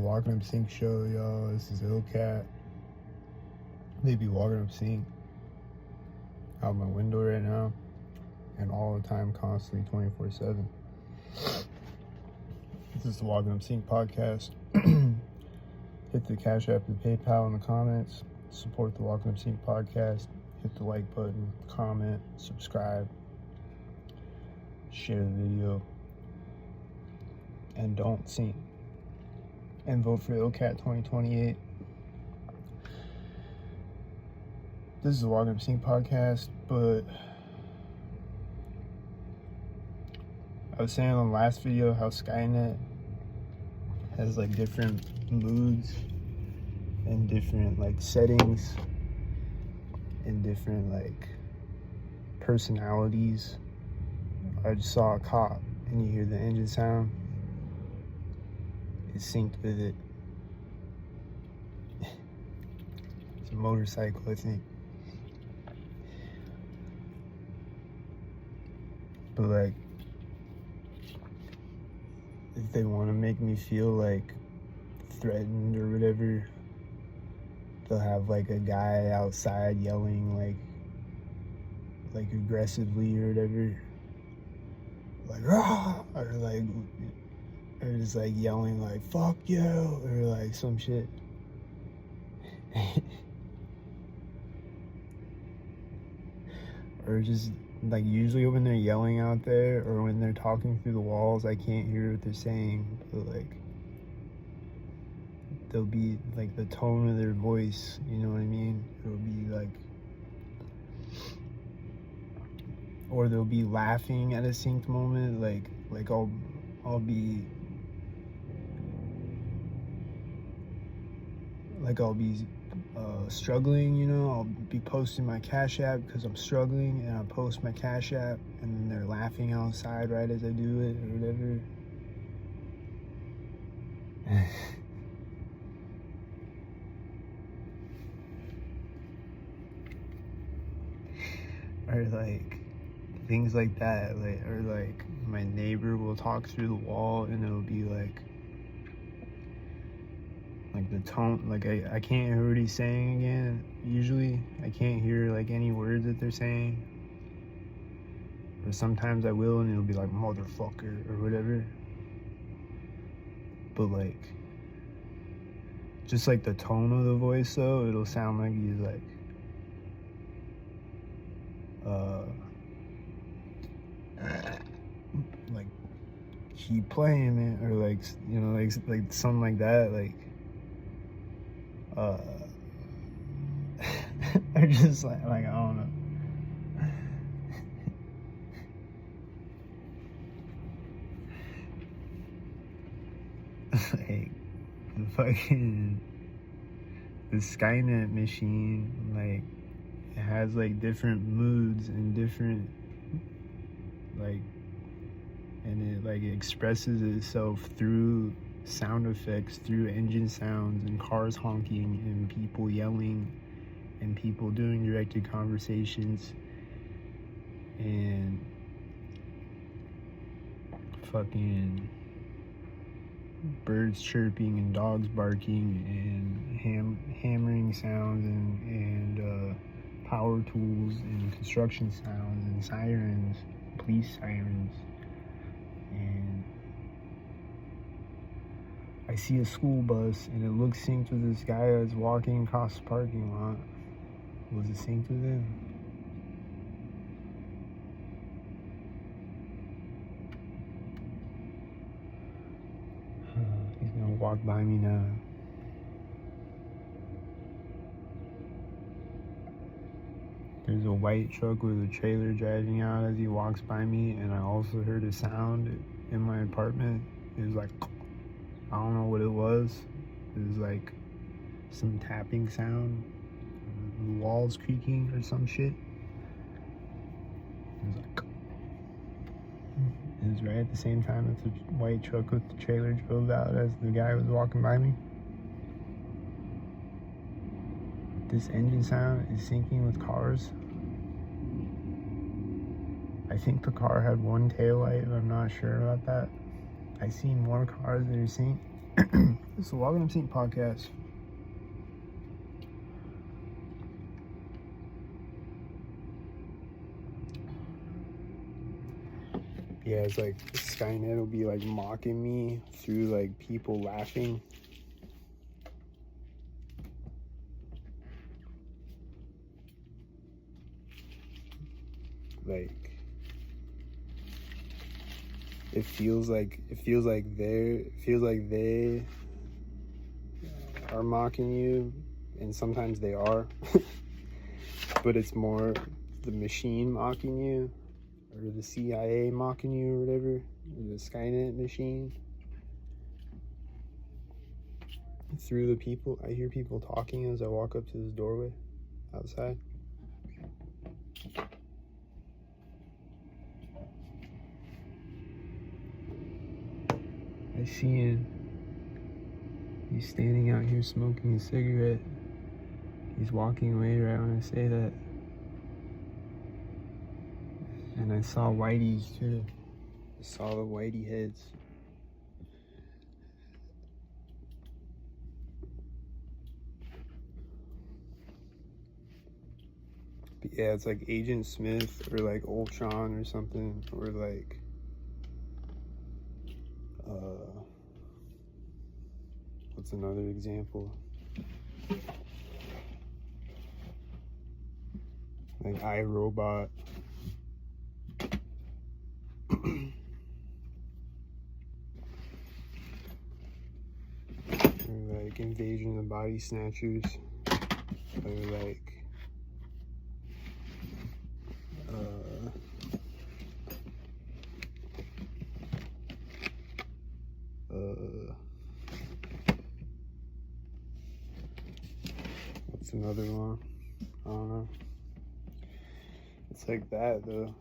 Walkenupsyncked show, y'all. This is Illcat. Maybe Walkenupsyncked out my window right now, and all the time, constantly, 24/7. This is the Walkenupsyncked podcast. Hit the Cash App, the PayPal in the comments. Support the Walkenupsyncked podcast. Hit the like button, comment, subscribe, share the video, and don't sing. And vote for Illcat 2028. This is the Walkenupsyncked podcast, but I was saying on the last video how Skynet has like different moods and different like settings and different like personalities. I just saw a cop and you hear the engine sound. It's synced with it. It's a motorcycle, I think. But like, if they want to make me feel like threatened or whatever, they'll have like a guy outside yelling like aggressively or whatever, like rah, or just like yelling like fuck you or like some shit. Or just like, usually when they're yelling out there or when they're talking through the walls, I can't hear what they're saying, but like they'll be like the tone of their voice, you know what I mean? It'll be like, or they'll be laughing at a synced moment, like I'll be struggling, you know. I'll be posting my Cash App because I'm struggling, and I post my Cash App and then they're laughing outside right as I do it or whatever. Or like things like that, or like my neighbor will talk through the wall and it'll be like the tone, like I can't hear what he's saying again. Usually I can't hear like any words that they're saying, or sometimes I will and it'll be like motherfucker or whatever. But like just like the tone of the voice though, it'll sound like he's like keep playing, man, or like, you know, like something like that, like or just like I don't know. Like the Skynet machine, like it has like different moods and different like, and it like expresses itself through sound effects, through engine sounds and cars honking and people yelling and people doing directed conversations and fucking birds chirping and dogs barking and hammering sounds and power tools and construction sounds and sirens, police sirens. And I see a school bus and it looks synced with this guy that's walking across the parking lot. Was it synced with him? He's gonna walk by me now. There's a white truck with a trailer driving out as he walks by me, and I also heard a sound in my apartment. It was like, I don't know what it was. It was like some tapping sound, the walls creaking or some shit. It was like, it was right at the same time that the white truck with the trailer drove out as the guy was walking by me. This engine sound is syncing with cars. I think the car had one taillight, but I'm not sure about that. I see more cars that are synced. This is the Walkenupsyncked podcast. Yeah, it's like Skynet will be like mocking me through like people laughing. Like it feels like they are mocking you, and sometimes they are. But it's more the machine mocking you, or the CIA mocking you, or whatever, or the Skynet machine. Through the people, I hear people talking as I walk up to this doorway outside. I see him. He's standing out here smoking a cigarette. He's walking away right when I say that. And I saw whiteys too. I saw the whitey heads. But yeah, it's like Agent Smith or like Ultron or something, or like what's another example? Like iRobot. Or like Invasion of the Body Snatchers. Or like what's another one? I don't know. It's like that though.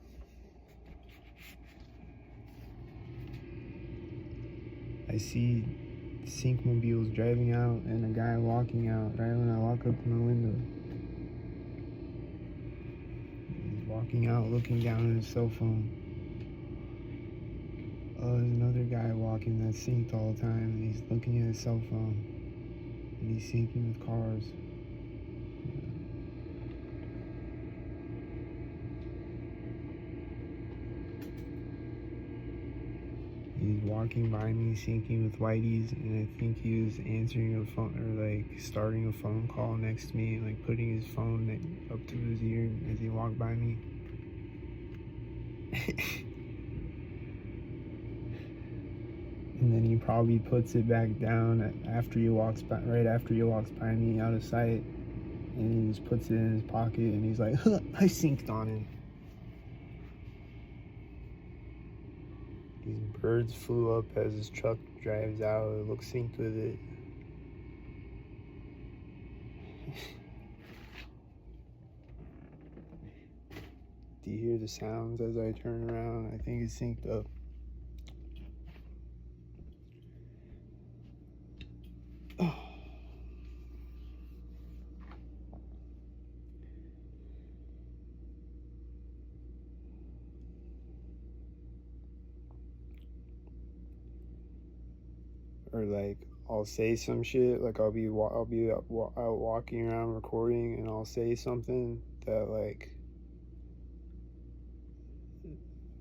I see syncmobiles driving out and a guy walking out right when I walk up to my window. He's walking out looking down at his cell phone. Oh, there's another guy walking that's synced all the time, and he's looking at his cell phone, and he's syncing with cars. He's walking by me, syncing with whiteys, and I think he was answering a phone, or like starting a phone call next to me, and like putting his phone up to his ear as he walked by me. And then he probably puts it back down after he walks by, right after he walks by me out of sight, and he just puts it in his pocket, and he's like, huh, I synced on him. These birds flew up as his truck drives out. It looks synced with it. Do you hear the sounds as I turn around? I think it's synced up. Or like I'll say some shit, like I'll be out walking around recording, and I'll say something that like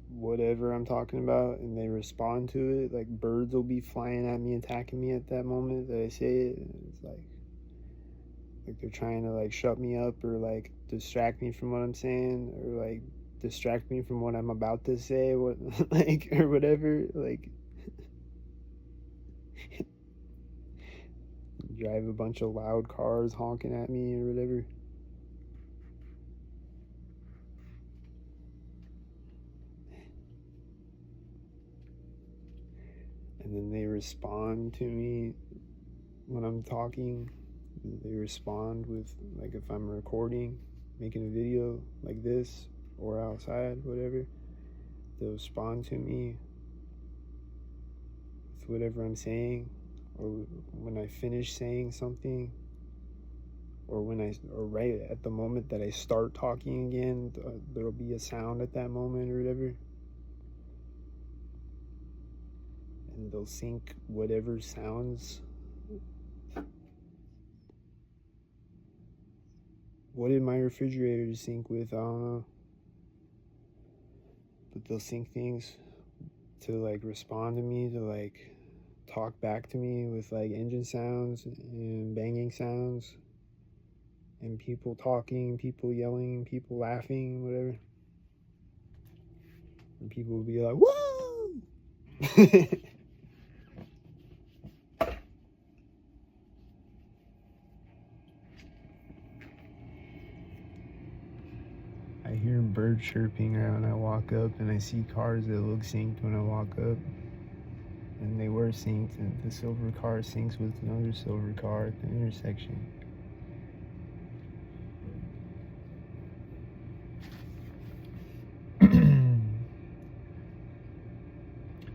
whatever I'm talking about, and they respond to it. Like birds will be flying at me, attacking me at that moment that I say it, and it's like they're trying to like shut me up, or like distract me from what I'm saying, or like distract me from what I'm about to say, what like, or whatever, like drive a bunch of loud cars honking at me or whatever. And then they respond to me when I'm talking. They respond with, like, if I'm recording, making a video like this, or outside, whatever, they'll respond to me with whatever I'm saying. Or when I finish saying something, or right at the moment that I start talking again, there'll be a sound at that moment or whatever. And and they'll sync whatever sounds. What did my refrigerator sync with? I don't know. But they'll sync things to like respond to me, to like talk back to me with like engine sounds and banging sounds and people talking, people yelling, people laughing, whatever. And people will be like, woo! I hear birds chirping when I walk up, and I see cars that look synced when I walk up. And they were synced, and the silver car syncs with another silver car at the intersection.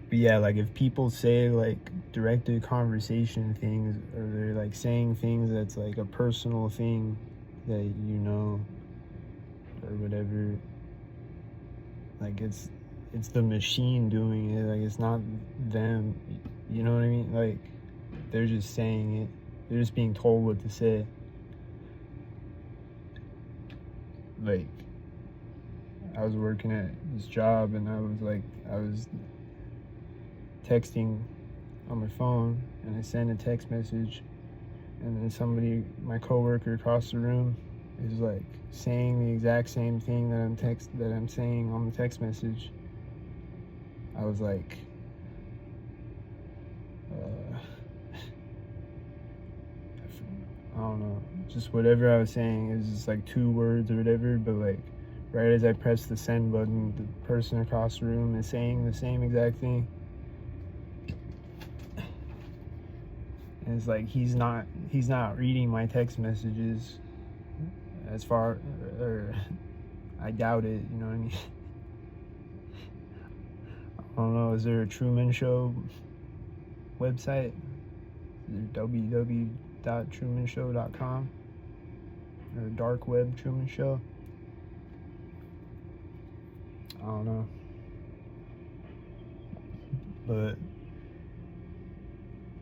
But yeah, like if people say like directed conversation things, or they're like saying things that's like a personal thing that you know, or whatever, like it's the machine doing it, like it's not them, you know what I mean? Like they're just saying it, they're just being told what to say. Like I was working at this job, and I was texting on my phone, and I sent a text message, and then somebody, my coworker across the room, is like saying the exact same thing that I'm saying on the text message. I was like, I don't know, just whatever I was saying is just like 2 words or whatever, but like right as I press the send button, the person across the room is saying the same exact thing. And it's like he's not reading my text messages, as far, or I doubt it, you know what I mean? I don't know, is there a Truman Show website? Is there www.trumanshow.com? Or dark web Truman Show? I don't know. But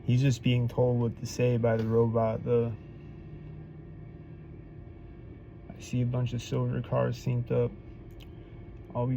he's just being told what to say by the robot, though. I see a bunch of silver cars synced up. I'll be